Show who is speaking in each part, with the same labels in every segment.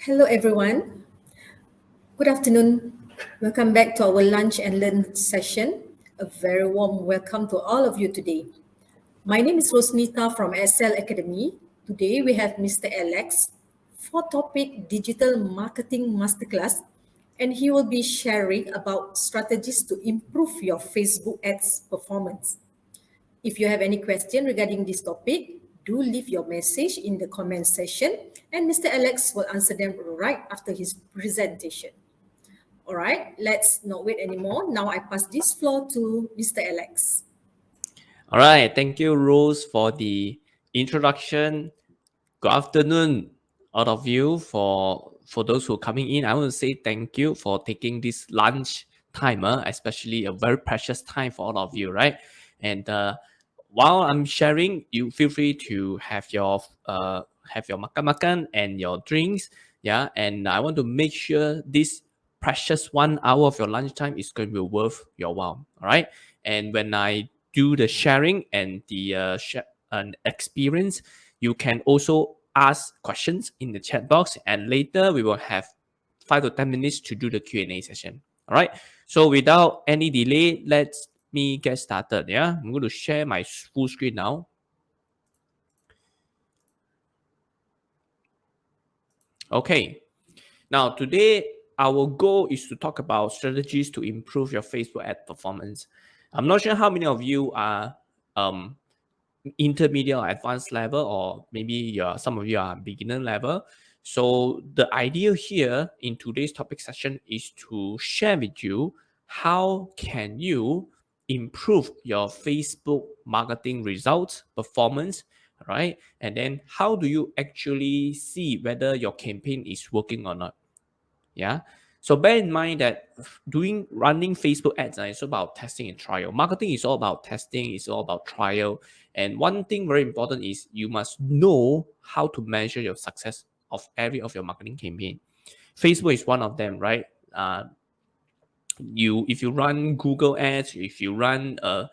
Speaker 1: Hello, everyone. Good afternoon. Welcome back to our Lunch and Learn session. A very warm welcome to all of you today. My name is Rosnita from SL Academy. Today we have Mr. Alex for topic Digital Marketing Masterclass, and he will be sharing about strategies to improve your Facebook ads performance. If you have any question regarding this topic, do leave your message in the comment section and Mr. Alex will answer them right after his presentation. All right, let's not wait anymore. Now I pass this floor to Mr. Alex.
Speaker 2: All right, thank you, Rose, for the introduction. Good afternoon, all of you. For those who are coming in, I want to say thank you for taking this lunch timer, especially a very precious time for all of you, right? And while I'm sharing, you feel free to have your makan and your drinks, yeah. And I want to make sure this precious 1 hour of your lunchtime is going to be worth your while, all right? And when I do the sharing and the experience, you can also ask questions in the chat box, and later we will have 5 to 10 minutes to do the Q&A session. All right. So without any delay, let me get started. Yeah, I'm going to share my full screen now. Okay. Now today our goal is to talk about strategies to improve your Facebook ad performance. I'm not sure how many of you are intermediate or advanced level, or maybe some of you are beginner level. So the idea here in today's topic session is to share with you how can you improve your Facebook marketing results performance, right? And then how do you actually see whether your campaign is working or not? Yeah. So bear in mind that running Facebook ads is about testing and trial. Marketing is all about testing, it's all about trial. And one thing very important is you must know how to measure your success of every of your marketing campaign. Facebook is one of them, right? If you run Google ads, if you run what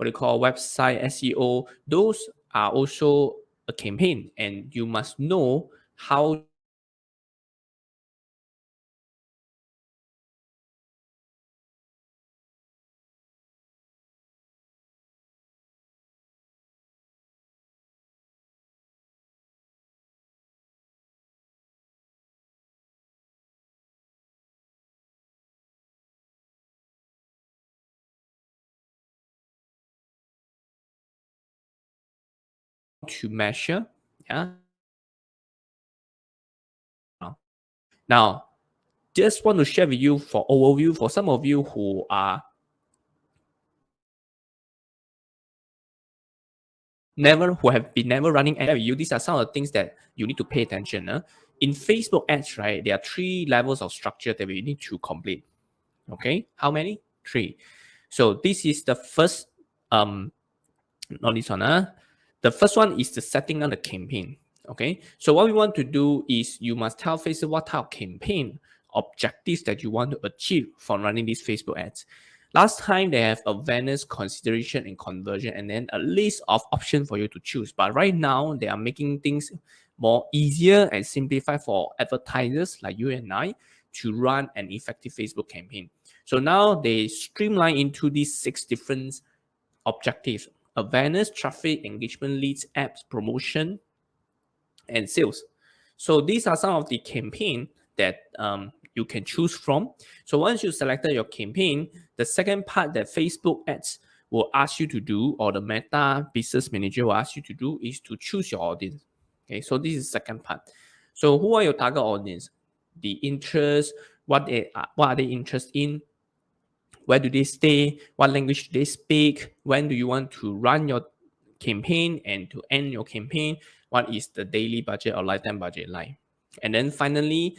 Speaker 2: they call website SEO, those are also a campaign, and you must know how to measure. Yeah. Now, just want to share with you for overview for some of you who are who have been never running ad with you. These are some of the things that you need to pay attention. In Facebook ads, right, there are 3 levels of structure that we need to complete. Okay, how many? 3. So this is the first not this one. The first one is the setting on the campaign. Okay, so what we want to do is you must tell Facebook what type of campaign objectives that you want to achieve from running these Facebook ads. Last time they have awareness, consideration, and conversion, and then a list of options for you to choose. But right now they are making things more easier and simplified for advertisers like you and I to run an effective Facebook campaign. So now they streamline into these 6 different objectives: awareness, traffic, engagement, leads, apps, promotion, and sales. So these are some of the campaign that you can choose from. So once you selected your campaign, the second part that Facebook ads will ask you to do, or the Meta Business Manager will ask you to do, is to choose your audience. Okay, so this is the second part. So who are your target audience? The interest, what are they interested in? Where do they stay? What language do they speak? When do you want to run your campaign and to end your campaign? What is the daily budget or lifetime budget like? And then finally,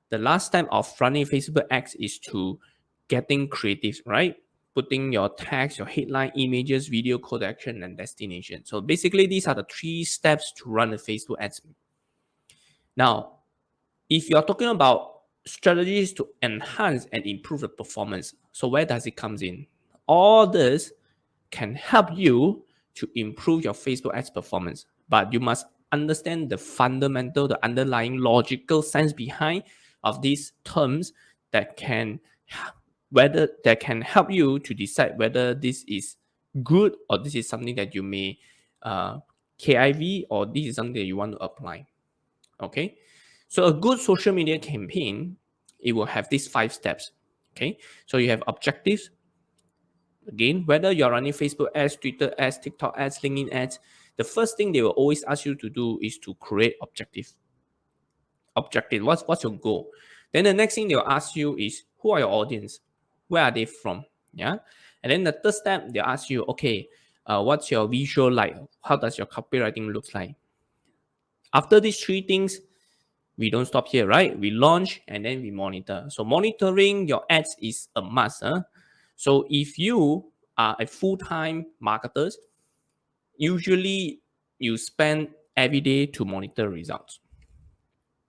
Speaker 2: the last time of running Facebook ads is to getting creative, right? Putting your text, your headline, images, video, call to action, and destination. So basically, these are the 3 steps to run a Facebook ads. Now, if you're talking about strategies to enhance and improve the performance, so where does it comes in? All this can help you to improve your Facebook ads performance, but you must understand the fundamental, the underlying logical sense behind of these terms that can help you to decide whether this is good or this is something that you may KIV or this is something that you want to apply. Okay, so a good social media campaign, it will have these 5 steps. Okay, so you have objectives. Again, whether you're running Facebook ads, Twitter ads, TikTok ads, LinkedIn ads, the first thing they will always ask you to do is to create objective. What's your goal? Then the next thing they'll ask you is, who are your audience? Where are they from? Yeah. And then the third step, they'll ask you, okay, what's your visual like? How does your copywriting look like? After these 3 things, we don't stop here, right? We launch and then we monitor. So monitoring your ads is a must. So if you are a full-time marketer, usually you spend every day to monitor results.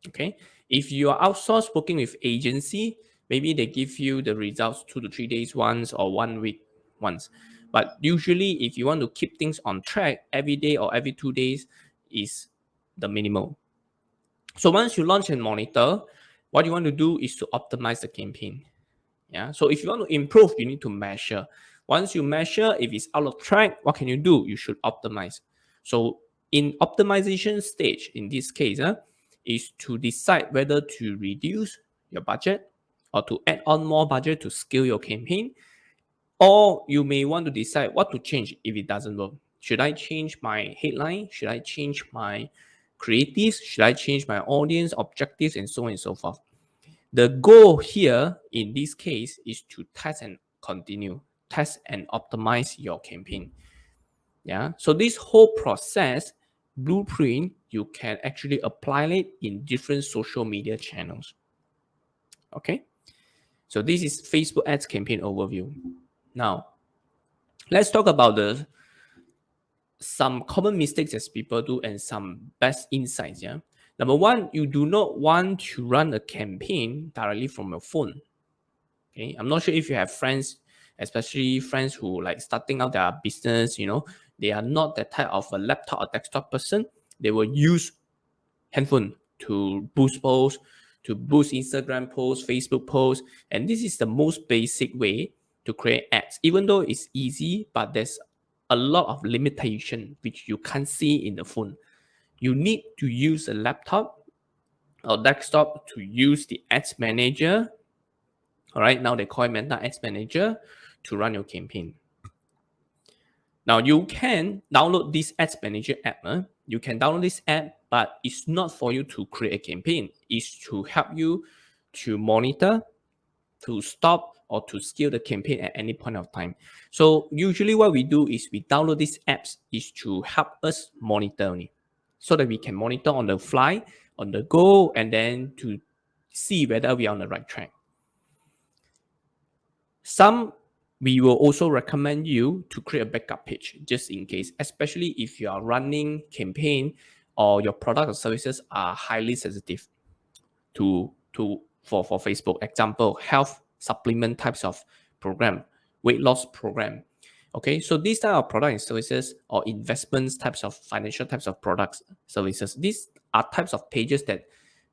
Speaker 2: Okay. If you are outsourced working with agency, maybe they give you the results 2 to 3 days once or 1 week once. But usually if you want to keep things on track, every day or every 2 days is the minimal. So once you launch and monitor, what you want to do is to optimize the campaign. Yeah. So if you want to improve, you need to measure. Once you measure, if it's out of track, what can you do? You should optimize. So in optimization stage, in this case, is to decide whether to reduce your budget or to add on more budget to scale your campaign. Or you may want to decide what to change if it doesn't work. Should I change my headline? Should I change my creatives? Should I change my audience objectives and so on and so forth? The goal here in this case is to test and continue, test and optimize your campaign. Yeah. So this whole process blueprint, you can actually apply it in different social media channels. Okay. So this is Facebook ads campaign overview. Now, let's talk about some common mistakes that people do and some best insights. Yeah. Number one, you do not want to run a campaign directly from your phone. Okay. I'm not sure if you have friends, especially friends who like starting out their business, they are not that type of a laptop or desktop person. They will use handphone to boost posts, to boost Instagram posts, Facebook posts. And this is the most basic way to create ads, even though it's easy, but there's a lot of limitation which you can't see in the phone. You need to use a laptop or desktop to use the ads manager. All right, now they call it Meta Ads Manager to run your campaign. Now you can download this Ads Manager app. You can download this app, but it's not for you to create a campaign. It's to help you to monitor, to stop, or to scale the campaign at any point of time. So usually what we do is we download these apps is to help us monitor only, so that we can monitor on the fly, on the go, and then to see whether we are on the right track. We will also recommend you to create a backup page just in case, especially if you are running campaign or your product or services are highly sensitive for Facebook. Example, health supplement types of program, weight loss program. Okay, so these type of product and services or investments types of financial types of products, services, these are types of pages that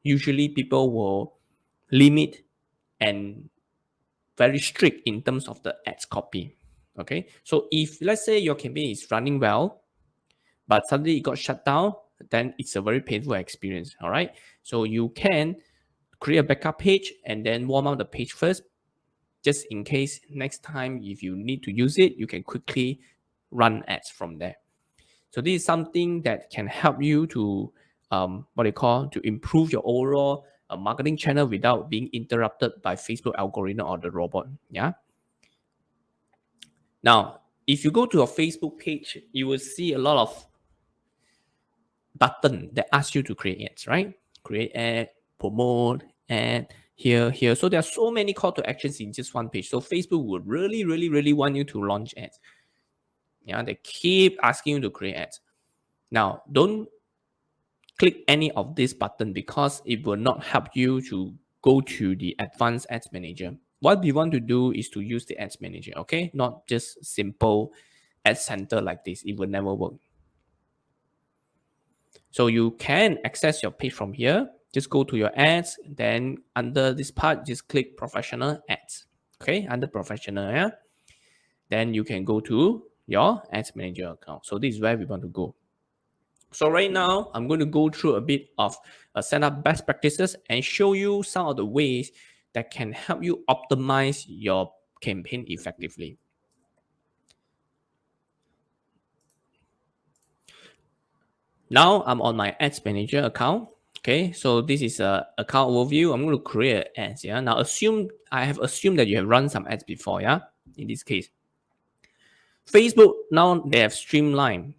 Speaker 2: usually people will limit and very strict in terms of the ads copy. Okay, so if let's say your campaign is running well, but suddenly it got shut down, then it's a very painful experience. All right, so you can create a backup page and then warm up the page first, just in case next time if you need to use it, you can quickly run ads from there. So this is something that can help you to to improve your overall marketing channel without being interrupted by Facebook algorithm or the robot. Yeah. Now, if you go to your Facebook page, you will see a lot of buttons that ask you to create ads, right? Create ad, promote ad, here. So there are so many call to actions in just one page. So Facebook would really want you to launch ads. Yeah, they keep asking you to create ads. Now, don't click any of this button because it will not help you to go to the advanced ads manager. What we want to do is to use the ads manager, okay? Not just simple ad center like this. It will never work. So you can access your page from here. Just go to your ads. Then under this part, just click professional ads. Okay, under professional, yeah. Then you can go to your ads manager account. So this is where we want to go. So right now, I'm going to go through a bit of set up best practices and show you some of the ways that can help you optimize your campaign effectively. Now I'm on my ads manager account. Okay, so this is a account overview. I'm going to create ads. Yeah. Now I have assumed that you have run some ads before. Yeah. In this case, Facebook now they have streamlined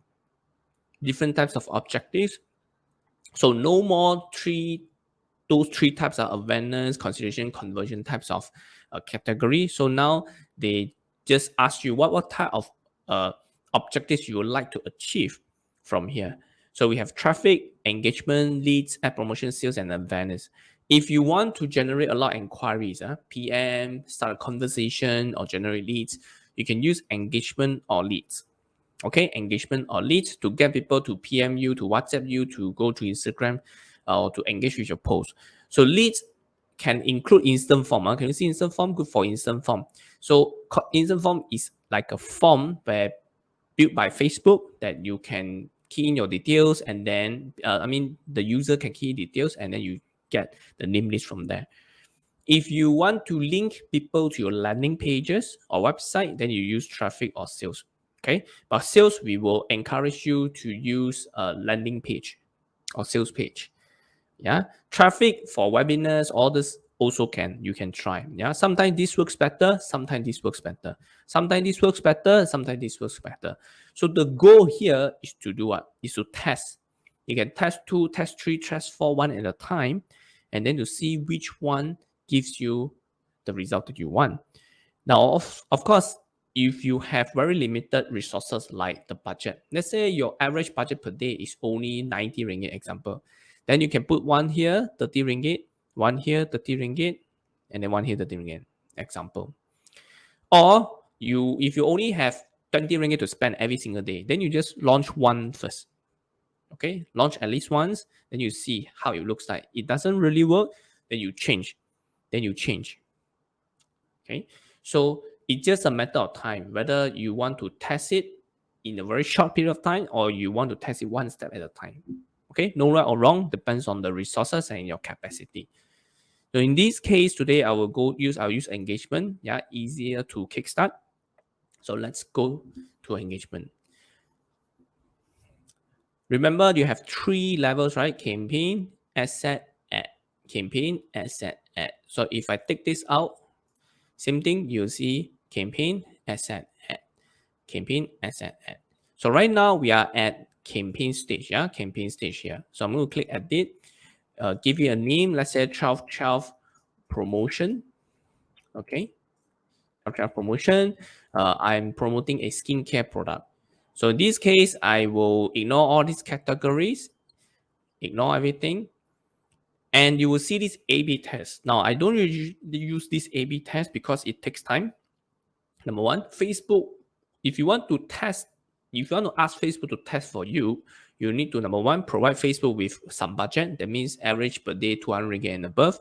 Speaker 2: different types of objectives. So no more those three types of awareness, consideration, conversion types of category. So now they just ask you what type of objectives you would like to achieve from here. So we have traffic, engagement, leads, ad promotion, sales, and awareness. If you want to generate a lot of inquiries, PM, start a conversation, or generate leads, you can use engagement or leads. Okay, engagement or leads to get people to PM you, to WhatsApp you, to go to Instagram, or to engage with your post. So leads can include instant form. Can you see instant form? Good for instant form. So instant form is like a form where built by Facebook that you can key in your details, and then the user can key details, and then you get the name list from there. If you want to link people to your landing pages or website, then you use traffic or sales. Okay, but sales, we will encourage you to use a landing page or sales page. Yeah, traffic for webinars, all this also you can try. Yeah, sometimes this works better, sometimes this works better, sometimes this works better, sometimes this works better. So the goal here is to do what? Is to test. You can test 2, test 3, test 4, one at a time, and then to see which one gives you the result that you want. Now, of course, if you have very limited resources like the budget, let's say your average budget per day is only 90 ringgit, example, then you can put one here, 30 ringgit, one here, 30 ringgit, and then one here, 30 ringgit, example. Or if you only have 20 ringgit to spend every single day, then you just launch one first. Okay, launch at least once, then you see how it looks like. It doesn't really work, then you change. Okay, so it's just a matter of time whether you want to test it in a very short period of time or you want to test it one step at a time. Okay, no right or wrong, depends on the resources and your capacity. So in this case today, I'll use engagement. Yeah, easier to kickstart. So let's go to engagement. Remember, you have 3 levels, right? Campaign, asset, ad. Campaign, asset, ad. So if I take this out, same thing, you'll see campaign, asset, ad. Campaign, asset, ad. So right now we are at campaign stage, yeah, campaign stage here. So I'm going to click edit, give you a name, let's say 12 promotion. Okay, 12 promotion. I'm promoting a skincare product. So in this case, I will ignore all these categories, ignore everything, and you will see this A/B test. Now, I don't usually use this A/B test because it takes time. Number one, Facebook, if you want to ask Facebook to test for you, you need to, number one, provide Facebook with some budget. That means average per day 200 ringgit and above.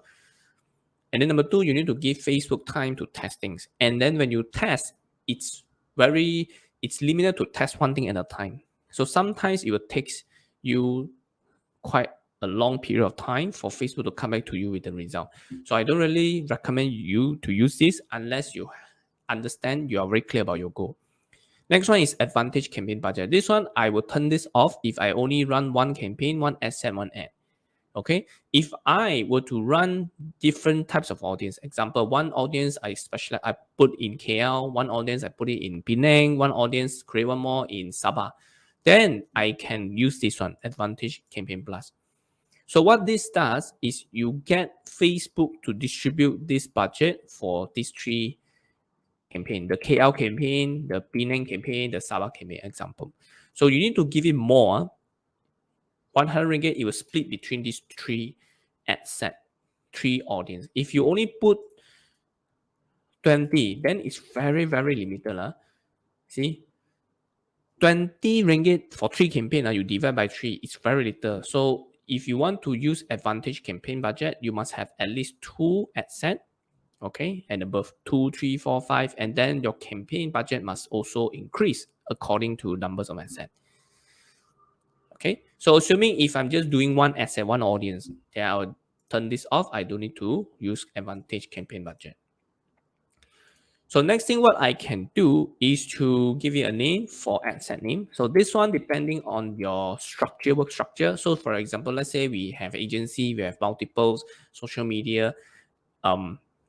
Speaker 2: And then number two, you need to give Facebook time to test things. And then when you test, it's limited to test one thing at a time. So sometimes it will take you quite a long period of time for Facebook to come back to you with the result. So I don't really recommend you to use this unless you understand, you are very clear about your goal. Next one is advantage campaign budget. This one, I will turn this off if I only run one campaign, one asset, one ad. Okay, if I were to run different types of audience, example, one audience I put in KL, one audience I put it in Penang, one audience create one more in Sabah, then I can use this one, Advantage Campaign Plus. So what this does is you get Facebook to distribute this budget for these 3 campaign, the KL campaign, the Penang campaign, the Sabah campaign, example. So you need to give it more. 100 ringgit, it will split between these 3 ad set, 3 audience. If you only put 20, then it's very, very limited. See, 20 ringgit for 3 campaign, you divide by 3, it's very little. So if you want to use advantage campaign budget, you must have at least 2 ad set, okay, and above 2, 3, 4, 5, and then your campaign budget must also increase according to numbers of ad set. Okay, so assuming if I'm just doing one ad set, one audience, then I'll turn this off. I don't need to use advantage campaign budget. So next thing what I can do is to give it a name for ad set name. So this one depending on your structure, work structure. So for example, let's say we have agency, we have multiples, social media,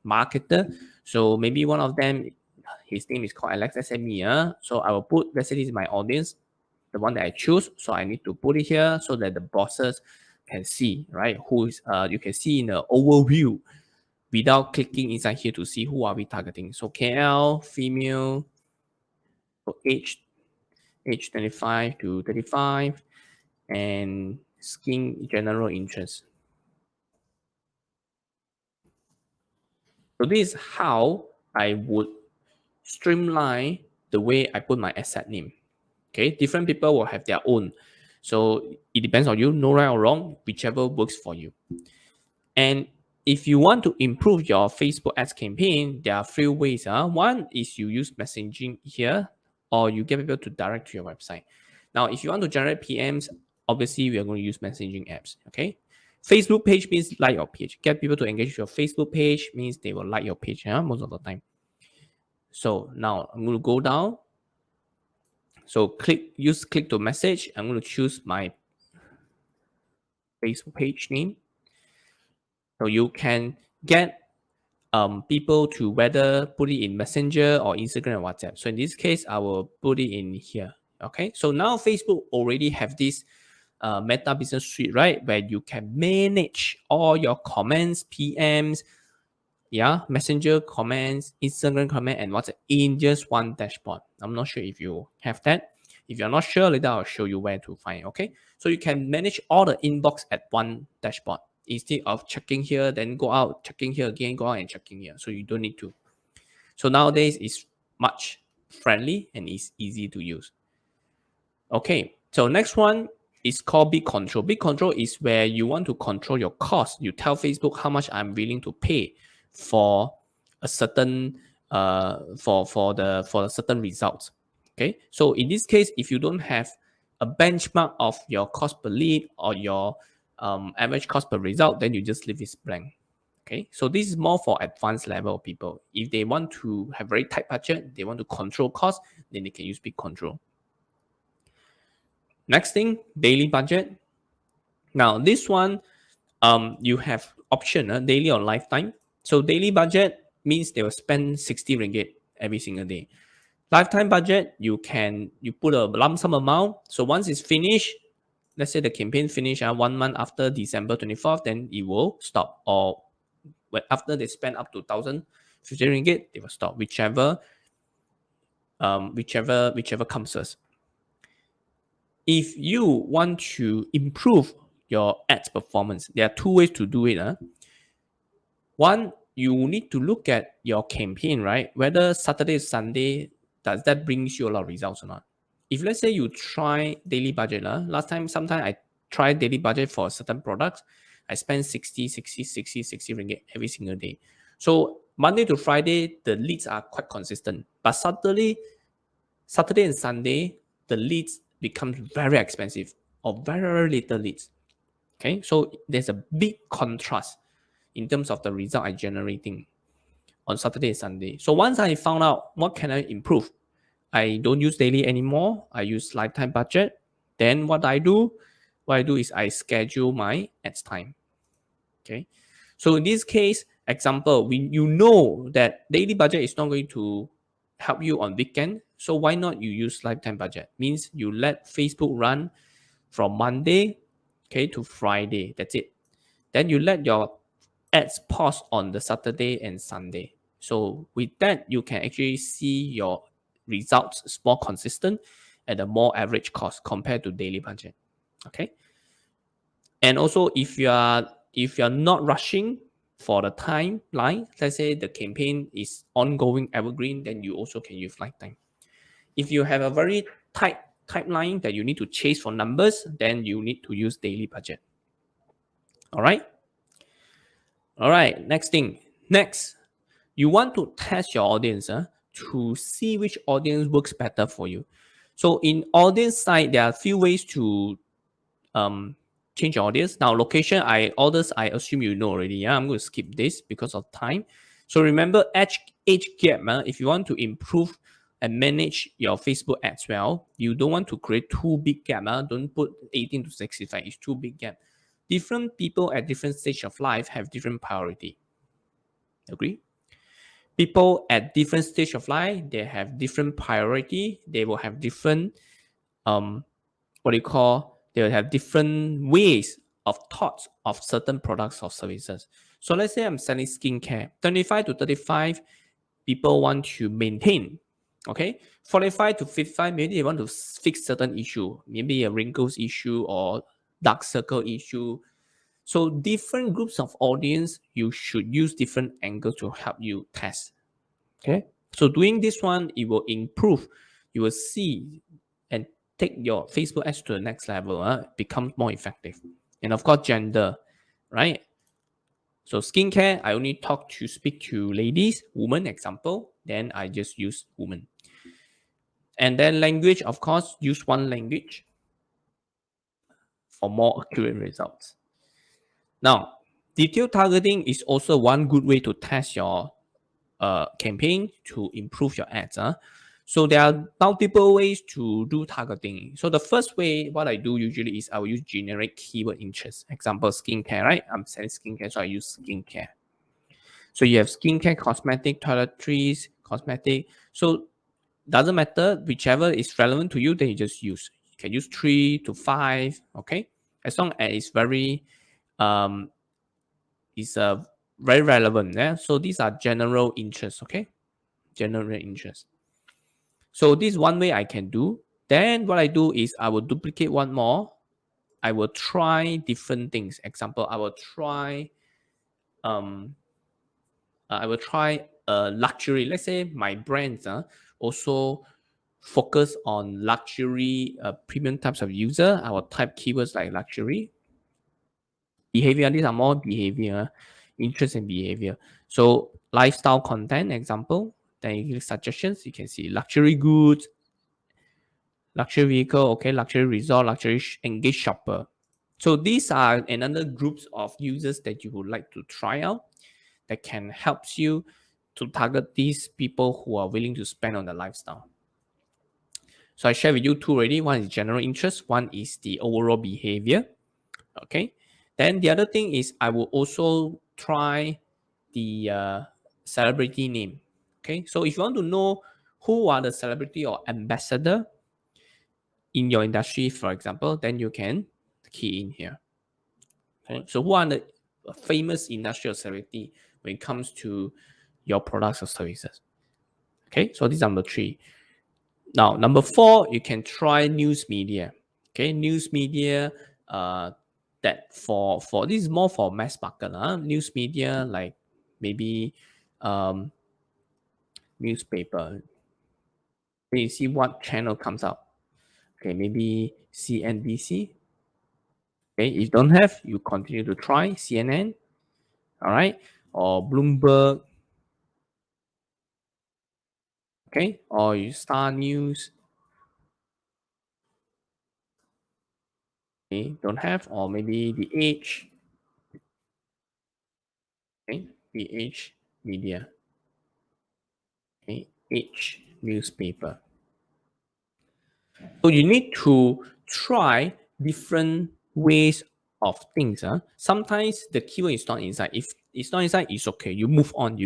Speaker 2: marketer. So maybe one of them, his name is called Alex SME. So I will put, let's say this is my audience, the one that I choose. So I need to put it here so that the bosses can see, right? Who is, you can see in the overview without clicking inside here to see who are we targeting. So KL, female, so age 25 to 35, and skin general interest. So this is how I would streamline the way I put my asset name. Okay, different people will have their own. So it depends on you, no right or wrong, whichever works for you. And if you want to improve your Facebook ads campaign, there are 3 ways. One is you use messaging here, or you get people to direct to your website. Now, if you want to generate PMs, obviously we are going to use messaging apps. Okay, Facebook page means like your page. Get people to engage with your Facebook page means they will like your page most of the time. So now I'm going to go down. So use click to message. I'm going to choose my Facebook page name. So you can get people to whether put it in Messenger or Instagram or WhatsApp. So in this case, I will put it in here. Okay, so now Facebook already have this Meta Business Suite, right? Where you can manage all your comments, PMs, Messenger comments, Instagram comment, and WhatsApp in just one dashboard. I'm not sure if you have that. If you're not sure, later I'll show you where to find. Okay, so you can manage all the inbox at one dashboard instead of checking here, then go out, checking here again, go out and checking here. So you don't need to. So nowadays it's much friendly and it's easy to use. Okay, so next one is called bid control. Bid control is where you want to control your cost. You tell Facebook how much I'm willing to pay for a certain for the certain results. Okay, so in this case, if you don't have a benchmark of your cost per lead or your average cost per result, then you just leave this blank. Okay, so this is more for advanced level people. If they want to have very tight budget, they want to control cost, then they can use bid control. Next thing, daily budget. Now this one, you have option daily or lifetime. So daily budget means they will spend 60 ringgit every single day. Lifetime budget, you put a lump sum amount. So once it's finished, let's say the campaign finished 1 month after December 24th, then it will stop. Or after they spend up to 1,050 ringgit, they will stop. Whichever comes first. If you want to improve your ads performance, there are 2 ways to do it. One, you need to look at your campaign, right? Whether Saturday, Sunday, does that brings you a lot of results or not? If let's say you try daily budget, sometime I tried daily budget for certain products, I spend 60 ringgit every single day. So Monday to Friday, the leads are quite consistent. But Saturday and Sunday, the leads becomes very expensive or very, very little leads. Okay, so there's a big contrast in terms of the result I'm generating on Saturday and Sunday. So once I found out what can I improve, I don't use daily anymore. I use lifetime budget. Then what I do is I schedule my ads time. Okay, so in this case, example, you know that daily budget is not going to help you on weekend. So why not you use lifetime budget? Means you let Facebook run from Monday, to Friday. That's it. Then you let your ads pause on the Saturday and Sunday. So with that, you can actually see your results is more consistent at a more average cost compared to daily budget. Okay. And also if you're not rushing for the timeline, let's say the campaign is ongoing evergreen, then you also can use lifetime. If you have a very tight pipeline that you need to chase for numbers, then you need to use daily budget. All right. All right. Next thing. Next, you want to test your audience to see which audience works better for you. So in audience side, there are a few ways to change your audience. Now, location, I assume you know already. Yeah, I'm going to skip this because of time. So remember age gap. If you want to improve and manage your Facebook ads well, you don't want to create too big gap. Don't put 18 to 65. It's too big gap. Different people at different stage of life have different priority. Agree? People at different stage of life, they have different priority. They will have different they will have different ways of thoughts of certain products or services. So let's say I'm selling skincare. 25 to 35 people want to maintain. Okay, 45 to 55, maybe they want to fix certain issue, maybe a wrinkles issue or dark circle issue. So different groups of audience, you should use different angles to help you test. Okay, so doing this one, it will improve. You will see and take your Facebook ads to the next level, becomes more effective. And of course, gender, right? So skincare, I only speak to ladies, women example, then I just use women. And then language, of course, use one language for more accurate results. Now, detailed targeting is also one good way to test your campaign to improve your ads. So there are multiple ways to do targeting. So the first way, what I do usually is I will use generic keyword interest. Example, skincare, right? I'm selling skincare, so I use skincare. So you have skincare, cosmetic, toiletries, cosmetic. So doesn't matter, whichever is relevant to you, then you just use. You can use 3 to 5, okay? As long as it's very very relevant. Yeah? So these are general interests, okay? General interest. So this is one way I can do. Then what I do is I will duplicate one more. I will try different things. Example, I will try luxury. Let's say my brands also focus on luxury premium types of user. I will type keywords like luxury. Behavior, these are more behavior, interest and behavior. So lifestyle content, example, then you give suggestions. You can see luxury goods, luxury vehicle, okay, luxury resort, luxury engaged shopper. So these are another groups of users that you would like to try out that can help you to target these people who are willing to spend on the lifestyle. So I share with you two already. One is general interest. One is the overall behavior. Okay. Then the other thing is I will also try the celebrity name. Okay. So if you want to know who are the celebrity or ambassador in your industry, for example, then you can key in here. Okay. So who are the famous industrial celebrity when it comes to your products or services? Okay. So this is number 3. Now, number 4, you can try news media. Okay, news media. That for this is more for mass market. News media like maybe newspaper. Then you see what channel comes out. Okay, maybe CNBC. Okay, if you don't have, you continue to try CNN. All right, or Bloomberg. Okay, or you Star News. Okay, don't have, or maybe The Age. Okay, The Age Media. Okay, Age newspaper. So you need to try different ways of things. Sometimes the keyword is not inside. If it's not inside, it's okay. You move on.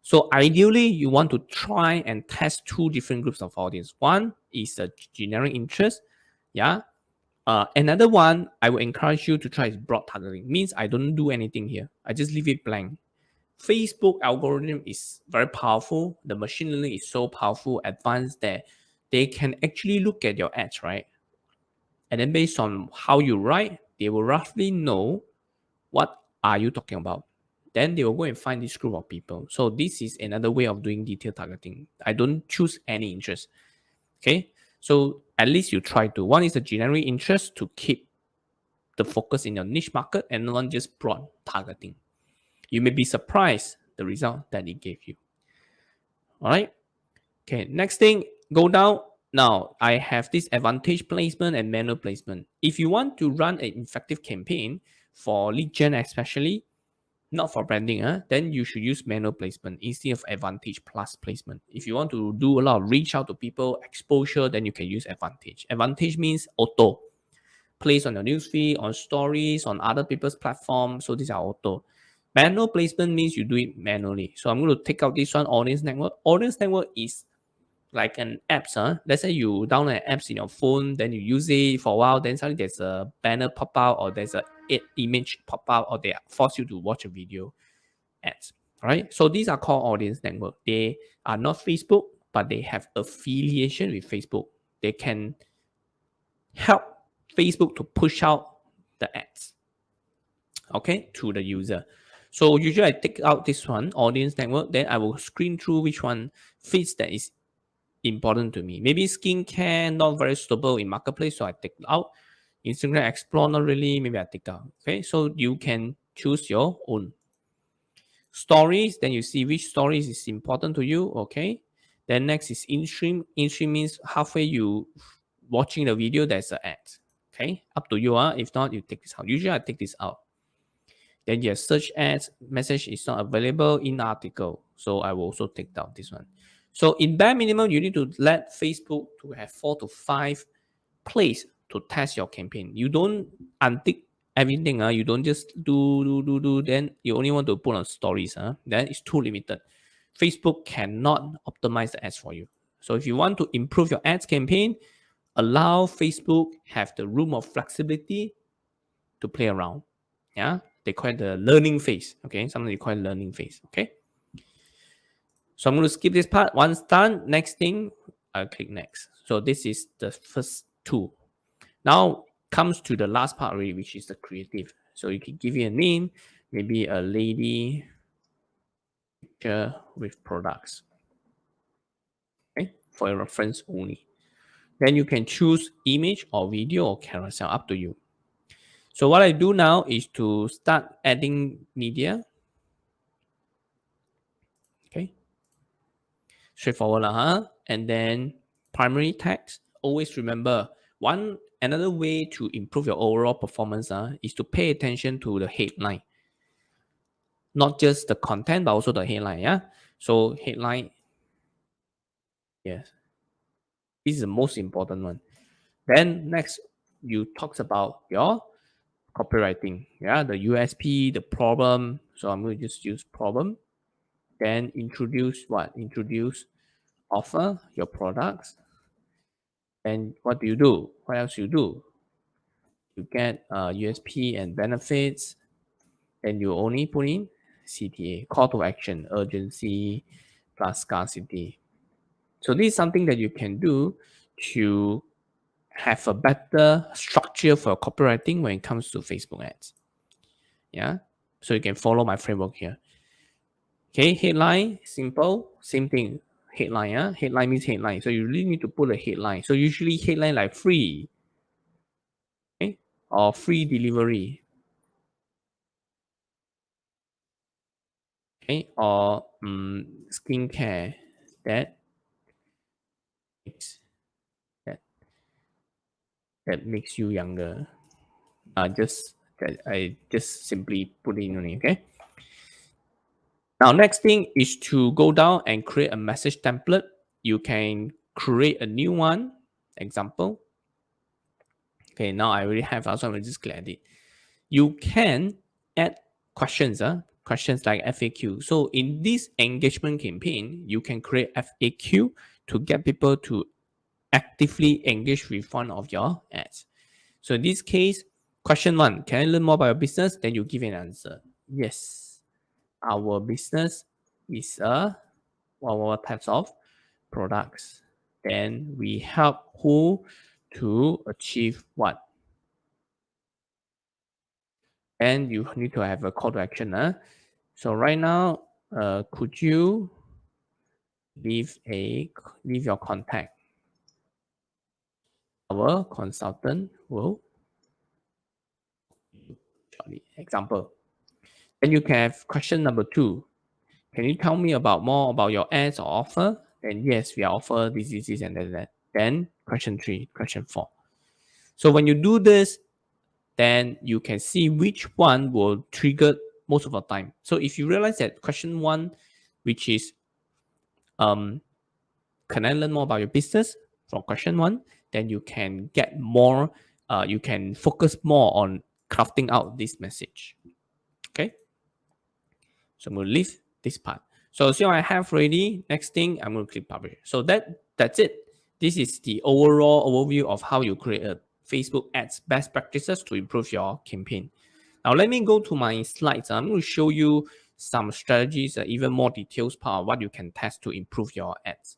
Speaker 2: So ideally, you want to try and test 2 different groups of audience. One is a generic interest. Yeah. Another one I will encourage you to try is broad targeting. Means I don't do anything here. I just leave it blank. Facebook algorithm is very powerful. The machine learning is so powerful, advanced that they can actually look at your ads, right? And then based on how you write, they will roughly know what are you talking about. Then they will go and find this group of people. So this is another way of doing detailed targeting. I don't choose any interest. Okay. So at least you try to. One is the generic interest to keep the focus in your niche market, and one just broad targeting. You may be surprised the result that it gave you. All right. Okay. Next thing, go down. Now I have this advantage placement and manual placement. If you want to run an effective campaign for lead gen, especially not for branding, then you should use manual placement instead of advantage plus placement. If you want to do a lot of reach out to people, exposure, then you can use advantage. Advantage means auto. Place on your newsfeed, on stories, on other people's platforms. So these are auto. Manual placement means you do it manually. So I'm going to take out this one, audience network. Audience network is like an apps. Let's say you download an apps in your phone, then you use it for a while, then suddenly there's a banner pop out, or there's a image pop out, or they force you to watch a video ads. Right? So these are called audience network. They are not Facebook, but they have affiliation with Facebook. They can help Facebook to push out the ads, okay, to the user. So usually I take out this one, audience network, then I will screen through which one fits that is important to me. Maybe skincare, not very suitable in marketplace, so I take it out. Instagram Explore, not really, maybe I take out. Okay, so you can choose your own. Stories, then you see which stories is important to you, okay. Then next is in-stream. In-stream means halfway you watching the video, there's an ad. Okay, up to you. If not, you take this out. Usually I take this out. Then your search ads, message is not available in article. So I will also take down this one. So in bare minimum, you need to let Facebook to have 4 to 5 plays to test your campaign. You don't untick everything. You don't just do. Then you only want to put on stories. Then it's too limited. Facebook cannot optimize the ads for you. So if you want to improve your ads campaign, allow Facebook have the room of flexibility to play around. Yeah, they call it the learning phase. Okay, something they call it learning phase. Okay, so I'm going to skip this part. Once done, next thing, I'll click next. So this is the first two. Now comes to the last part already, which is the creative. So you can give it a name, maybe a lady picture with products. Okay, for your reference only. Then you can choose image or video or carousel, up to you. So what I do now is to start adding media. Okay, straightforward, and then primary text. Always remember, another way to improve your overall performance is to pay attention to the headline, not just the content, but also the headline. Yeah, so headline, yes, this is the most important one. Then next, you talk about your copywriting. Yeah, the USP, the problem. So I'm going to just use problem. Then introduce what? Introduce, offer your products. And what do you do? What else you do? You get USP and benefits. Then you only put in CTA, call to action, urgency, plus scarcity. So this is something that you can do to have a better structure for copywriting when it comes to Facebook ads. Yeah, so you can follow my framework here. Okay, headline, simple, same thing. Headline, headline means headline. So you really need to put a headline. So usually headline like free, okay, or free delivery, okay, or skincare that makes that makes you younger. I just simply put in only, okay. Now, next thing is to go down and create a message template. You can create a new one. Example. Okay, now I already have, so I'm going to just click edit. You can add questions, questions like FAQ. So in this engagement campaign, you can create FAQ to get people to actively engage with one of your ads. So in this case, question 1, can I learn more about your business? Then you give an answer. Yes, our business is what types of products. Then we help who to achieve what? And you need to have a call to action. So right now, could you leave your contact? our consultant will example. Then you can have question number 2. Can you tell me more about your ads or offer? Then yes, we offer this, and that. Then question 3, question 4. So when you do this, then you can see which one will trigger most of the time. So if you realize that question 1, which is can I learn more about your business, from question 1, then you can get more, you can focus more on crafting out this message. Okay. So I'm going to leave this part. So see what I have ready. Next thing, I'm going to click publish. So that's it. This is the overall overview of how you create a Facebook ads best practices to improve your campaign. Now let me go to my slides. I'm going to show you some strategies, even more details part of what you can test to improve your ads.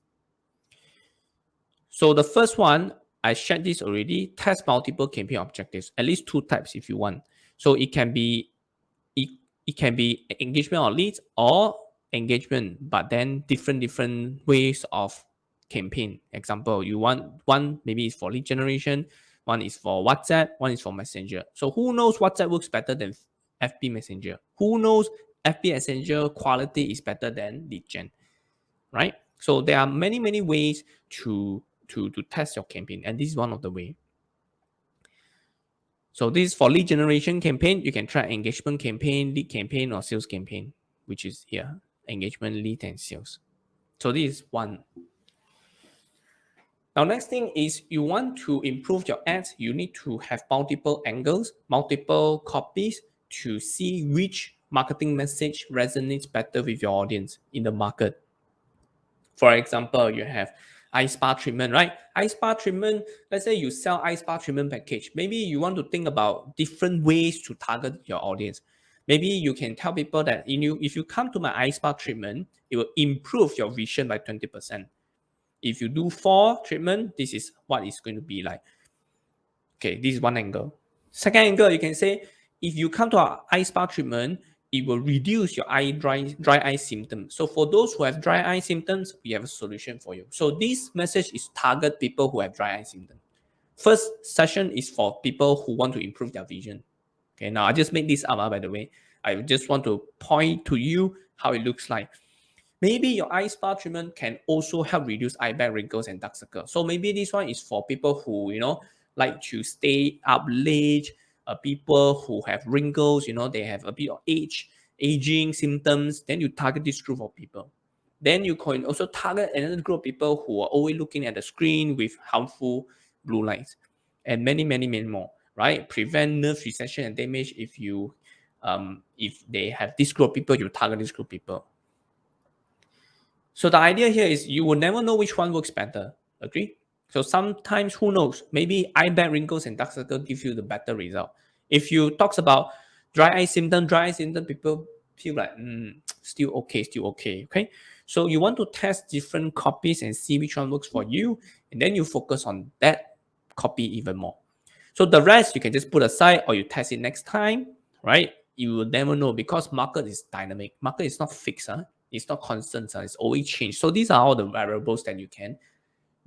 Speaker 2: So the first one, I shared this already. Test multiple campaign objectives, at least 2 types if you want. So it can be engagement or leads, or engagement, but then different ways of campaign. Example, you want one maybe is for lead generation, one is for WhatsApp, one is for Messenger. So who knows WhatsApp works better than FB Messenger? Who knows FB Messenger quality is better than lead gen, right? So there are many ways to test your campaign, and this is one of the way. So this is for lead generation campaign. You can try engagement campaign, lead campaign, or sales campaign, which is here, engagement, lead, and sales. So this is one. Now, next thing is you want to improve your ads. You need to have multiple angles, multiple copies to see which marketing message resonates better with your audience in the market. For example, you have eye spa treatment, right? Eye spa treatment, let's say you sell eye spa treatment package. Maybe you want to think about different ways to target your audience. Maybe you can tell people that if you come to my eye spa treatment, it will improve your vision by 20%. If you do 4 treatment, this is what it's going to be like. Okay, this is one angle. Second angle, you can say, if you come to our eye spa treatment, it will reduce your dry eye symptoms. So for those who have dry eye symptoms, we have a solution for you. So this message is target people who have dry eye symptoms. First session is for people who want to improve their vision. Okay, now I just made this up, by the way. I just want to point to you how it looks like. Maybe your eye spa treatment can also help reduce eye bag wrinkles and dark circles. So maybe this one is for people who, like to stay up late, people who have wrinkles, they have a bit of aging symptoms. Then you target this group of people. Then you can also target another group of people who are always looking at the screen with harmful blue lights, and many more, right? Prevent nerve recession and damage. If they have this group of people, you target this group of people. So the idea here is you will never know which one works better. Agree? So sometimes, who knows, maybe eye bag wrinkles and dark circles give you the better result. If you talk about dry eye symptom, people feel like still okay. Okay. So you want to test different copies and see which one works for you, and then you focus on that copy even more. So the rest you can just put aside, or you test it next time, right? You will never know, because market is dynamic. Market is not fixed. It's not constant. It's always changed. So these are all the variables that you can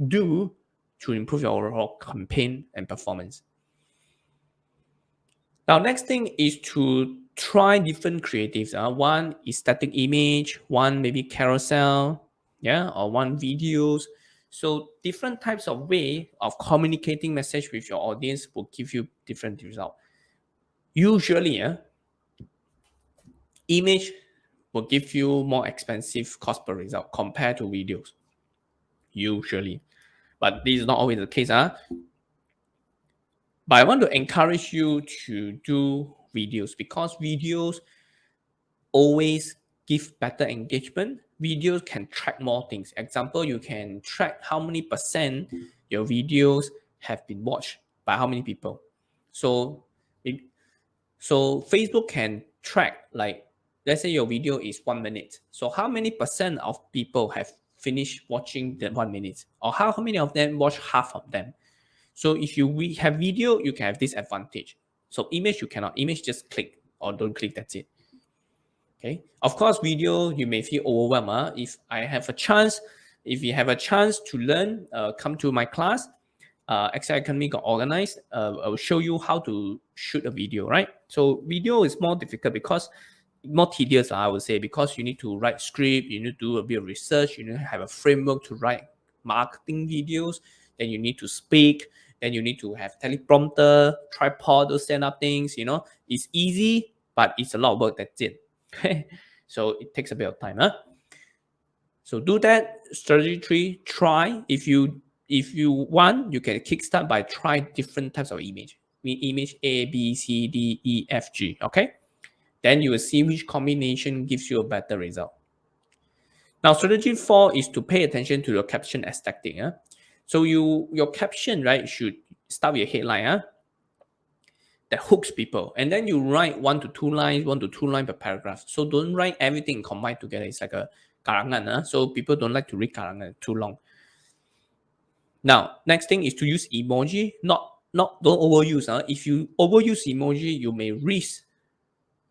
Speaker 2: do to improve your overall campaign and performance. Now, next thing is to try different creatives. One is static image, one maybe carousel, or one videos. So different types of way of communicating message with your audience will give you different results. Usually, image will give you more expensive cost per result compared to videos. Usually. But this is not always the case. But I want to encourage you to do videos, because videos always give better engagement. Videos can track more things. Example, you can track how many % your videos have been watched by how many people. So Facebook can track, like, let's say your video is 1 minute. So how many % of people have finished watching the 1 minute, or how many of them watch half of them? So if we have video, you can have this advantage. So image, you cannot. Image, just click or don't click, that's it. Okay. Of course, video, you may feel overwhelmed. If you have a chance to learn, come to my class. 𝗟𝗨𝗡𝗖𝗔 got organized. I will show you how to shoot a video, right? So video is more difficult because more tedious, I would say, because you need to write script, you need to do a bit of research, you need to have a framework to write marketing videos, then you need to speak, then you need to have teleprompter, tripod, those stand-up things, you know. It's easy, but it's a lot of work, that's it. So it takes a bit of time, huh? So do that. Strategy 3, try. If you want, you can kickstart by try different types of image. Image A, B, C, D, E, F, G, okay? Then you will see which combination gives you a better result. Now, strategy 4 is to pay attention to your caption aesthetic. Huh? So your caption, right, should start with a headline that hooks people. And then you write 1 to 2 lines per paragraph. So don't write everything combined together. It's like a karangan. So people don't like to read karangan too long. Now, next thing is to use emoji. Don't overuse. If you overuse emoji, you may risk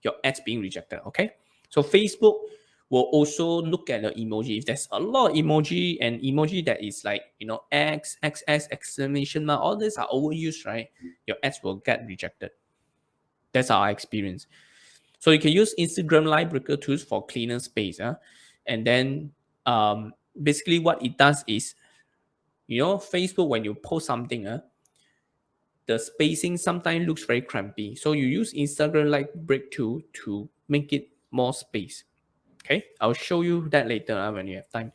Speaker 2: your ads being rejected. Okay. So Facebook will also look at the emoji. If there's a lot of emoji and emoji that is like, you know, X, XS, exclamation mark, all these are overused, right? Your ads will get rejected. That's our experience. So you can use Instagram Live Breaker tools for cleaner space. And then basically what it does is, you know, Facebook, when you post something, the spacing sometimes looks very crampy. So you use Instagram Live Break tool to make it more space. Okay, I'll show you that later when you have time.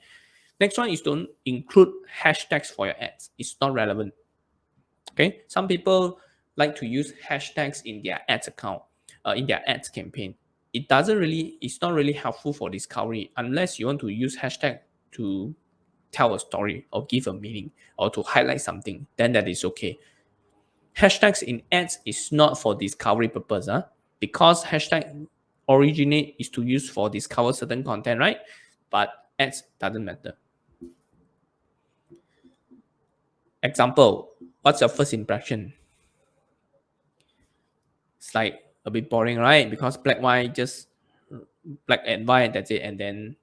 Speaker 2: Next one is to include hashtags for your ads. It's not relevant. Okay, some people like to use hashtags in their ads account, in their ads campaign. It's not really helpful for discovery unless you want to use hashtag to tell a story or give a meaning or to highlight something. Then that is okay. Hashtags in ads is not for discovery purpose, because hashtag originate is to use for discover certain content, right? But ads doesn't matter. Example, what's your first impression? It's like a bit boring, right? Because black white, just black and white, that's it. And then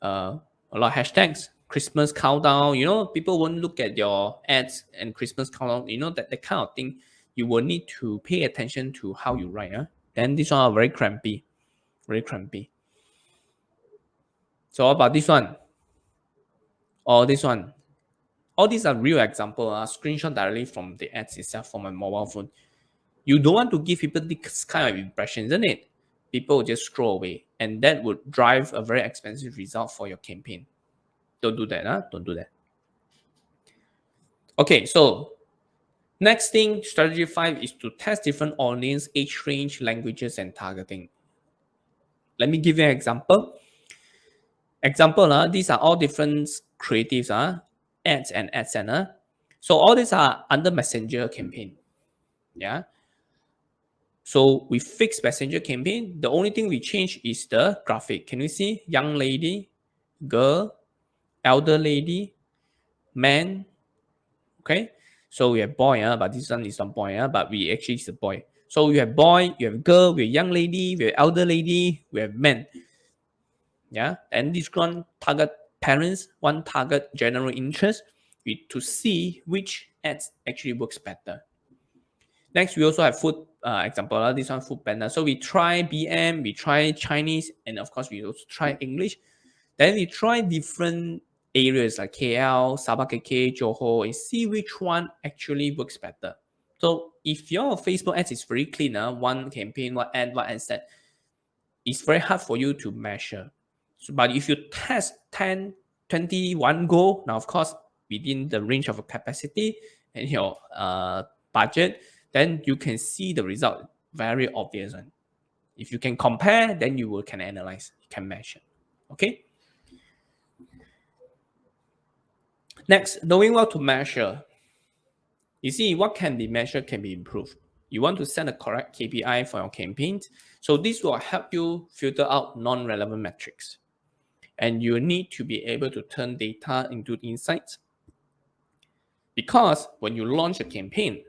Speaker 2: a lot of hashtags, Christmas countdown, you know, people won't look at your ads and Christmas countdown, you know, that kind of thing. You will need to pay attention to how you write. Then this one are very crampy, very crampy. So how about this one? Or this one? All these are real example, screenshot directly from the ads itself from my mobile phone. You don't want to give people this kind of impression, isn't it? People will just scroll away, and that would drive a very expensive result for your campaign. Don't do that, Don't do that. Okay, so next thing, strategy 5 is to test different audience, age range, languages, and targeting. Let me give you an example. These are all different creatives, ads and AdSense. So all these are under Messenger campaign. Yeah. So we fix Messenger campaign. The only thing we change is the graphic. Can you see? Young lady, girl, elder lady, man. Okay. So we have boy, but this one is not boy, but we actually is a boy. So we have boy, you have girl, we have young lady, we have elder lady, we have man. Yeah. And this one target parents, one target general interest to see which ads actually works better. Next, we also have food example. This one food panda. So we try BM, we try Chinese, and of course we also try English. Then we try different areas like KL, Sabah KK, Johor, and see which one actually works better. So if your Facebook ads is very clean, one campaign, one ad set, it's very hard for you to measure. So, but if you test 10, 21 go, now of course within the range of capacity and your budget, then you can see the result very obvious. And if you can compare, then you can analyze, you can measure. Okay. Next, knowing what to measure. You see, what can be measured can be improved. You want to set a correct KPI for your campaigns. So this will help you filter out non-relevant metrics. And you need to be able to turn data into insights. Because when you launch a campaign,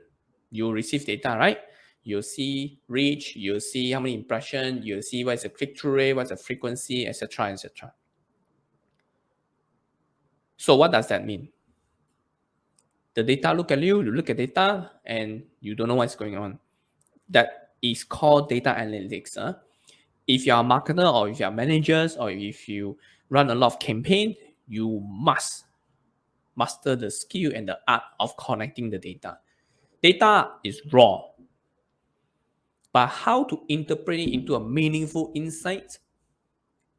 Speaker 2: you receive data, right? You'll see reach, you'll see how many impressions, you'll see what's the click-through rate, what's the frequency, etc., etc. So what does that mean? The data look at you look at data, and you don't know what's going on. That is called data analytics. If you are a marketer, or if you are managers, or if you run a lot of campaign, you must master the skill and the art of connecting the data. Data is raw, but how to interpret it into a meaningful insight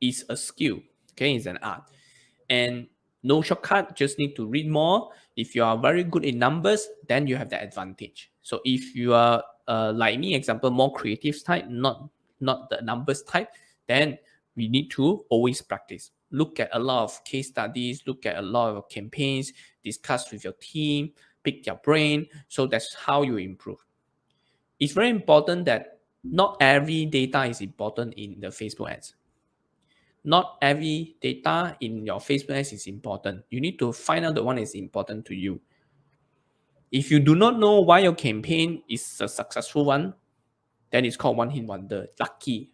Speaker 2: is a skill. Okay, it's an art. And no shortcut, just need to read more. If you are very good in numbers, then you have the advantage. So if you are like me, example, more creative type, not the numbers type, then we need to always practice. Look at a lot of case studies, look at a lot of campaigns, discuss with your team, pick your brain. So that's how you improve. It's very important that not every data is important in the Facebook ads. Not every data in your Facebook ads is important. You need to find out the one that is important to you. If you do not know why your campaign is a successful one, then it's called one hit wonder. Lucky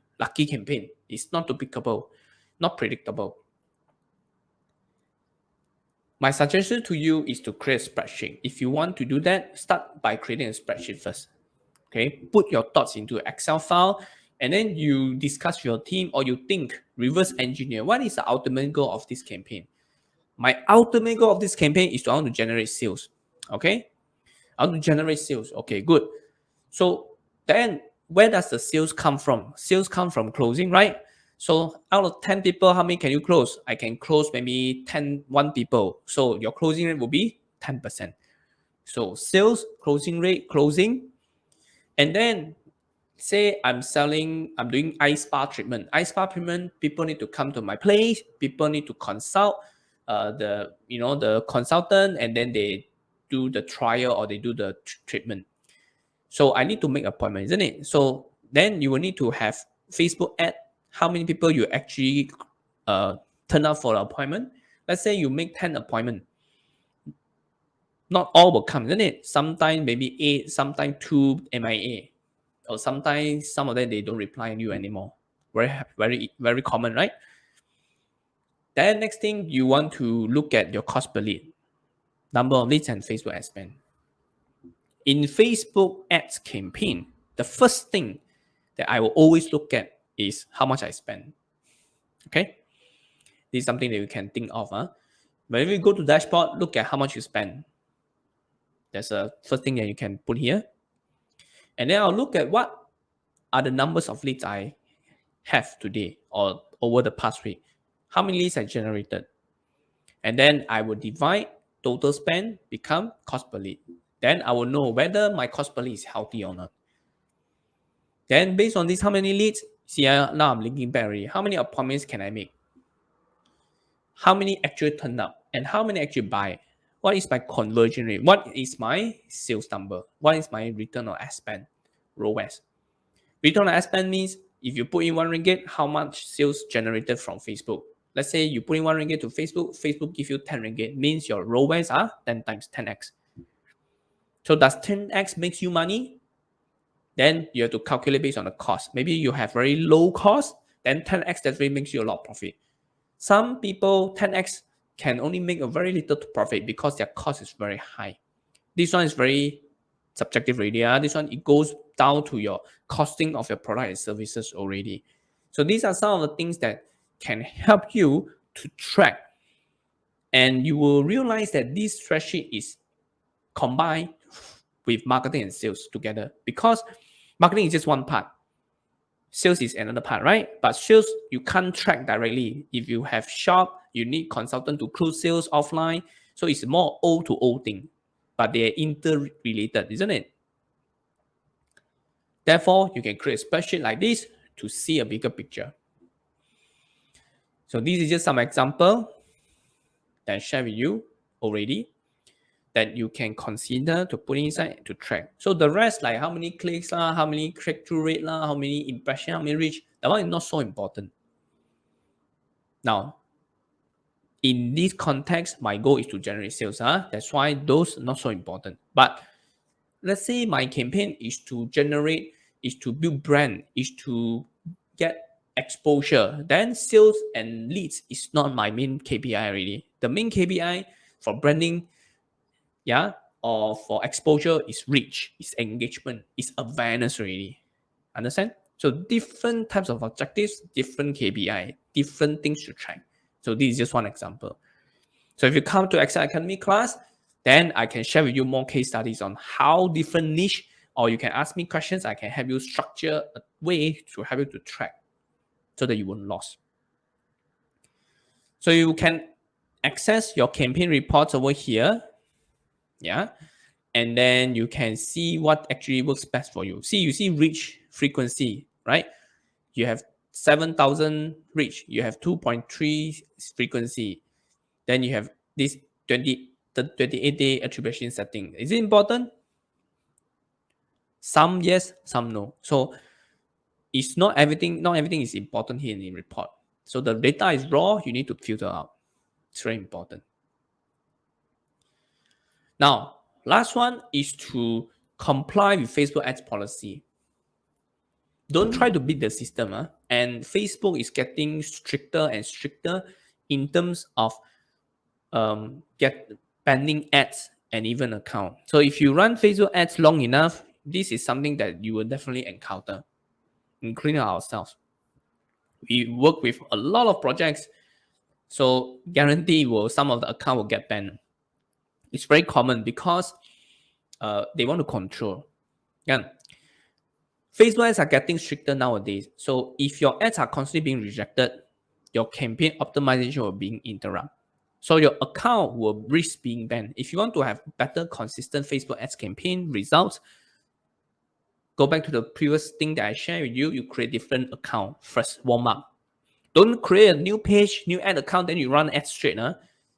Speaker 2: campaign. It's not duplicable, not predictable. My suggestion to you is to create a spreadsheet. If you want to do that, start by creating a spreadsheet first. Okay, put your thoughts into an Excel file, and then you discuss with your team, or you think, reverse engineer, what is the ultimate goal of this campaign? My ultimate goal of this campaign is to I want to generate sales. Okay, I want to generate sales. Okay, good. So then where does the sales come from? Sales come from closing, right? So out of 10 people, how many can you close? I can close maybe 1 people. So your closing rate will be 10%. So sales, closing rate, closing. And then say I'm doing ice spa treatment. Ice spa treatment, people need to come to my place. People need to consult the consultant, and then they do the trial or they do the treatment. So I need to make appointment, isn't it? So then you will need to have Facebook ad. How many people you actually turn up for the appointment? Let's say you make 10 appointments. Not all will come, isn't it? Sometimes maybe 8, sometimes 2 MIA. Or sometimes some of them, they don't reply you anymore. Very common, right? Then next thing, you want to look at your cost per lead, number of leads, and Facebook ad spend. In Facebook ads campaign, the first thing that I will always look at is how much I spend. Okay, this is something that you can think of. But if you go to dashboard, look at how much you spend. That's the first thing that you can put here. And then I'll look at what are the numbers of leads I have today or over the past week. How many leads I generated? And then I will divide total spend become cost per lead. Then I will know whether my cost per lead is healthy or not. Then based on this, how many leads? See, now I'm linking back already. How many appointments can I make? How many actually turn up? And how many actually buy? What is my conversion rate? What is my sales number? What is my return on ad spend? ROAS. Return on ad spend means if you put in 1 ringgit, how much sales generated from Facebook? Let's say you put in 1 ringgit to Facebook, Facebook give you 10 ringgit, means your ROAS are 10 times 10x. So does 10x makes you money? Then you have to calculate based on the cost. Maybe you have very low cost, then 10x definitely makes you a lot of profit. Some people, 10x can only make a very little profit because their cost is very high. This one is very subjective already. This one, it goes down to your costing of your product and services already. So these are some of the things that can help you to track. And you will realize that this spreadsheet is combined with marketing and sales together, because marketing is just one part. Sales is another part, right? But sales, you can't track directly. If you have shop, you need consultant to close sales offline. So it's more O to O thing, but they're interrelated, isn't it? Therefore, you can create a spreadsheet like this to see a bigger picture. So this is just some example that I share with you already that you can consider to put inside to track. So the rest, like how many clicks, how many click-through rate, how many impressions, how many reach, that one is not so important. Now, in this context, my goal is to generate sales. That's why those are not so important. But let's say my campaign is to generate, is to build brand, is to get exposure. Then sales and leads is not my main KPI already. The main KPI for branding, or for exposure is reach, is engagement, is awareness already. Understand? So different types of objectives, different KPI, different things to track. So this is just one example. So if you come to Excel Academy class, then I can share with you more case studies on how different niche, or you can ask me questions. I can help you structure a way to help you to track so that you won't lose. So you can access your campaign reports over here. Yeah. And then you can see what actually works best for you. See, you see reach frequency, right? You have 7,000 reach. You have 2.3 frequency. Then you have this 28-day attribution setting. Is it important? Some yes, some no. So it's not everything is important here in the report. So the data is raw, you need to filter out. It's very important. Now, last one is to comply with Facebook ads policy. Don't try to beat the system. And Facebook is getting stricter and stricter in terms of banning ads and even account. So if you run Facebook ads long enough, this is something that you will definitely encounter, including ourselves. We work with a lot of projects, so guarantee some of the account will get banned. It's very common because they want to control. Yeah. Facebook ads are getting stricter nowadays. So if your ads are constantly being rejected, your campaign optimization will be interrupted. So your account will risk being banned. If you want to have better, consistent Facebook ads campaign results, go back to the previous thing that I shared with you. You create different account first, warm up. Don't create a new page, new ad account, then you run ads straight.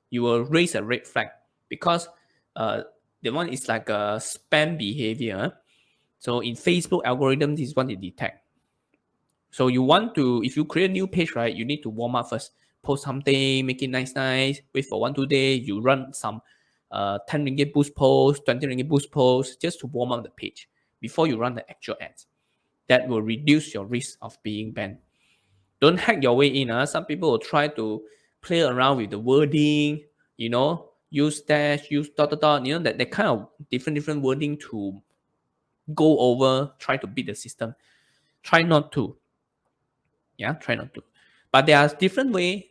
Speaker 2: You will raise a red flag because the one is like a spam behavior. So in Facebook algorithm, this is what they detect. So you want to, if you create a new page, right, you need to warm up first. Post something, make it nice, wait for 1-2 days, you run some 10 ringgit boost post, 20 ringgit boost post, just to warm up the page before you run the actual ads. That will reduce your risk of being banned. Don't hack your way in. Some people will try to play around with the wording, use dash, use ... that kind of different wording to go over, try to beat the system. Try not to. Yeah, try not to. But there are different ways.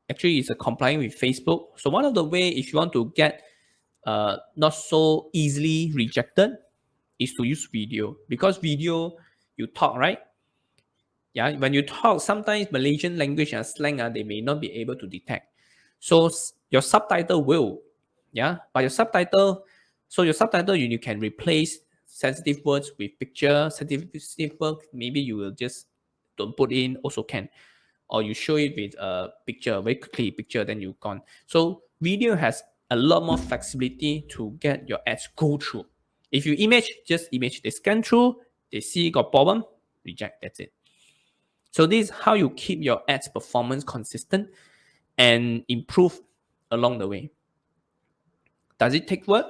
Speaker 2: Actually, it's complying with Facebook. So one of the way, if you want to get not so easily rejected, is to use video. Because video, you talk, right? Yeah, when you talk, sometimes Malaysian language and slang, they may not be able to detect. So your subtitle will, but your subtitle, you can replace sensitive words with picture. Sensitive words, maybe you will just don't put in, also can. Or you show it with a picture, very quickly picture, then you're gone. So video has a lot more flexibility to get your ads go through. If you just image, they scan through, they see got problem, reject, that's it. So this is how you keep your ads performance consistent and improve along the way. Does it take work?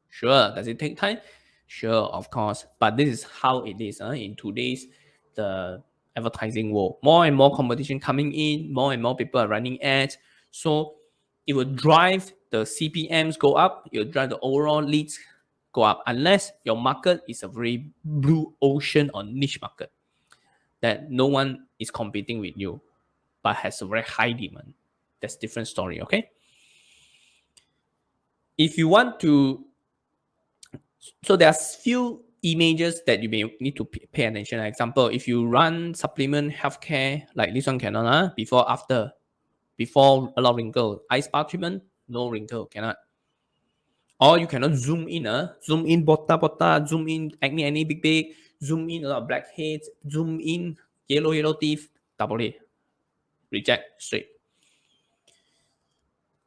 Speaker 2: Sure. Does it take time? Sure, of course. But this is how it is in today's the advertising world. More and more competition coming in, more and more people are running ads. So it will drive the CPMs go up, it will drive the overall leads go up, unless your market is a very blue ocean or niche market that no one is competing with you, but has a very high demand. That's a different story, okay? If you want to, so there's few images that you may need to pay attention. Example, if you run supplement healthcare, like this one cannot, before, after, before a lot of wrinkle, eye spa treatment, no wrinkle, cannot. Or you cannot zoom in botak, zoom in acne big, zoom in a lot of blackheads, zoom in yellow teeth, tak boleh. Reject straight.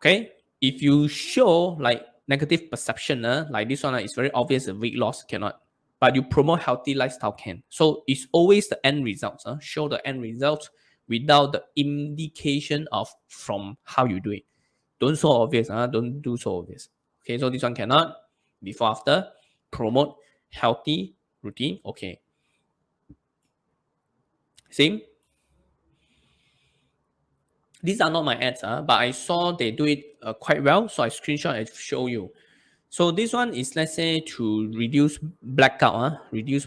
Speaker 2: Okay, if you show like negative perception, like this one is very obvious, the weight loss cannot, but you promote healthy lifestyle can. So it's always the end results. Show the end results without the indication of from how you do it. Don't so obvious. Don't do so obvious. Okay, so this one cannot. Before, after, promote healthy routine. Okay. Same. These are not my ads, but I saw they do it quite well, so I screenshot and show you. So this one is, let's say, to reduce blackout, reduce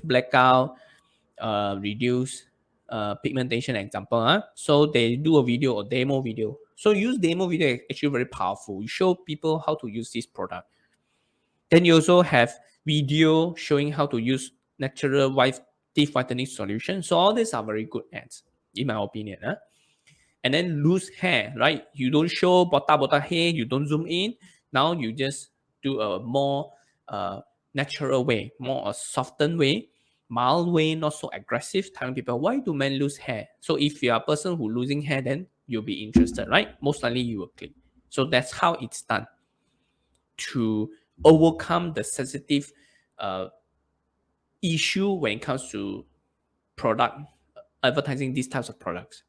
Speaker 2: pigmentation example. So they do a video or demo video. So use demo video actually very powerful. You show people how to use this product. Then you also have video showing how to use natural teeth whitening solution. So all these are very good ads, in my opinion. And then loose hair, right? You don't show botak hair, you don't zoom in. Now you just do a more natural way, more a softened way, mild way, not so aggressive, telling people, why do men lose hair? So if you are a person who losing hair, then you'll be interested, right? Most likely you will click. So that's how it's done to overcome the sensitive issue when it comes to product advertising these types of products.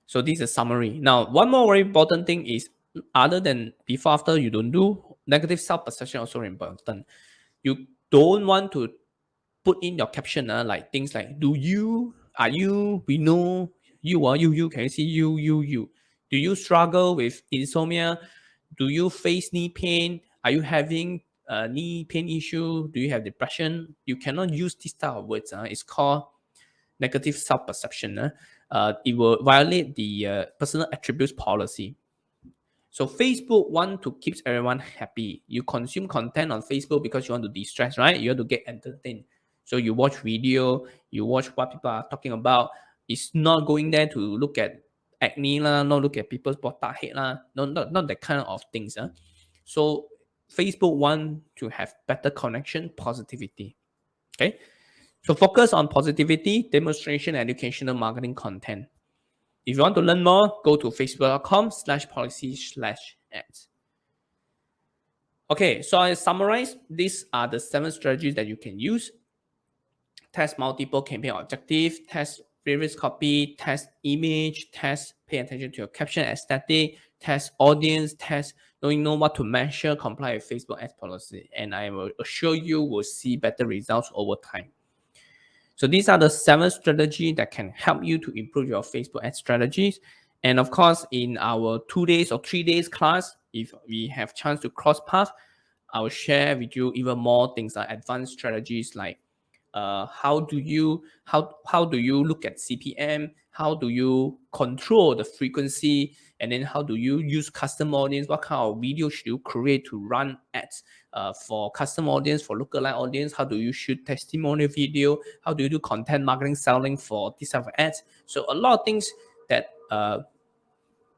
Speaker 2: So this is a summary. Now, one more very important thing is, other than before, after, you don't do negative self-perception, also important. You don't want to put in your caption like things like, do you, are you, we know, you are, you, can you see you. Do you struggle with insomnia? Do you face knee pain? Are you having a knee pain issue? Do you have depression? You cannot use this type of words. It's called negative self-perception. It will violate the personal attributes policy. So Facebook want to keep everyone happy. You consume content on Facebook because you want to de-stress, right? You want to get entertained. So you watch video, you watch what people are talking about. It's not going there to look at acne, not look at people's botak head, not that kind of things. So Facebook want to have better connection, positivity. Okay. So focus on positivity, demonstration, educational marketing content. If you want to learn more, go to facebook.com/policy/ads. Okay, so I summarize. These are the 7 strategies that you can use. Test multiple campaign objectives, test previous copy, test image, test pay attention to your caption aesthetic, test audience, test knowing what to measure, comply with Facebook ads policy. And I will assure you will see better results over time. So these are the 7 strategies that can help you to improve your Facebook ad strategies. And of course, in our 2 days or 3 days class, if we have chance to cross path, I will share with you even more things like advanced strategies like how do you look at CPM, how do you control the frequency, and then how do you use custom audience, what kind of video should you create to run ads for custom audience, for lookalike audience, how do you shoot testimonial video, how do you do content marketing selling for this type of ads. So a lot of things that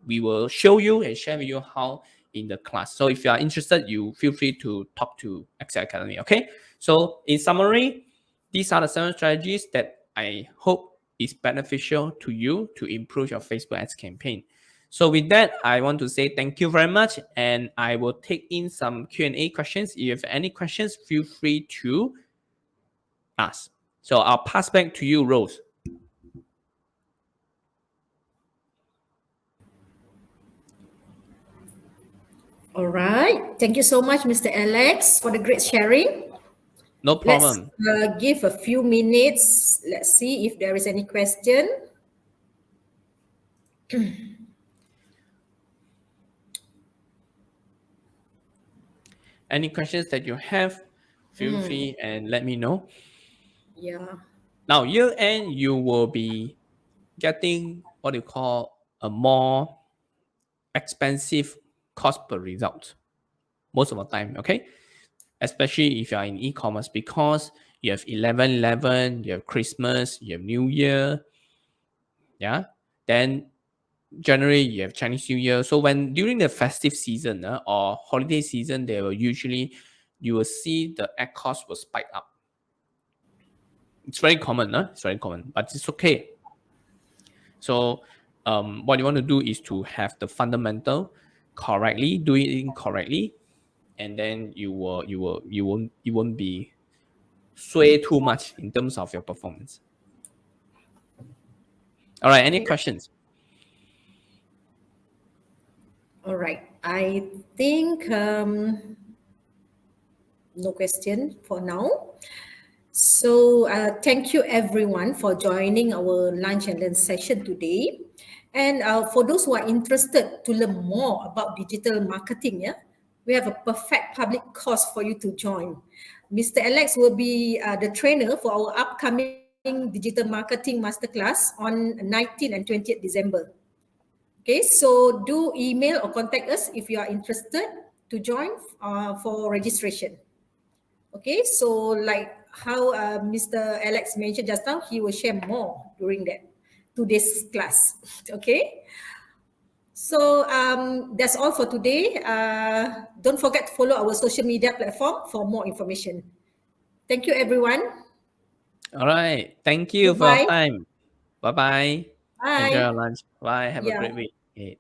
Speaker 2: we will show you and share with you how in the class. So if you are interested, you feel free to talk to Excel Academy. Okay, so in summary, these are the 7 strategies that I hope is beneficial to you to improve your Facebook ads campaign. So with that, I want to say thank you very much, and I will take in some Q&A questions. If you have any questions, feel free to ask. So I'll pass back to you, Rose.
Speaker 1: All right. Thank you so much, Mr. Alex, for the great sharing.
Speaker 2: No problem.
Speaker 1: Let's give a few minutes. Let's see if there is any question.
Speaker 2: Any questions that you have, feel free and let me know.
Speaker 1: Yeah.
Speaker 2: Now, year end, you will be getting what you call a more expensive cost per result most of the time, okay? Especially if you are in e-commerce, because you have 11/11, you have Christmas, you have New Year, yeah? Then January, you have Chinese New Year. So when during the festive season or holiday season, they will usually, you will see the ad cost will spike up. It's very common, it's very common, but it's okay. So what you want to do is to have the fundamental correctly, do it incorrectly, and then you won't be sway too much in terms of your performance. All right, any questions?
Speaker 1: All right. I think no question for now. So thank you everyone for joining our lunch and learn session today. And for those who are interested to learn more about digital marketing, yeah, we have a perfect public course for you to join. Mr. Alex will be the trainer for our upcoming digital marketing masterclass on 19th and 20th December. Okay, so do email or contact us if you are interested to join for registration. Okay, so like how Mr. Alex mentioned just now, he will share more during that today's class. Okay, so that's all for today. Don't forget to follow our social media platform for more information. Thank you, everyone.
Speaker 2: All right. Thank you for your
Speaker 1: Goodbye.
Speaker 2: time. Bye bye. Enjoy
Speaker 1: Bye.
Speaker 2: your lunch. Bye. Have a
Speaker 1: Yeah.
Speaker 2: great week. Okay.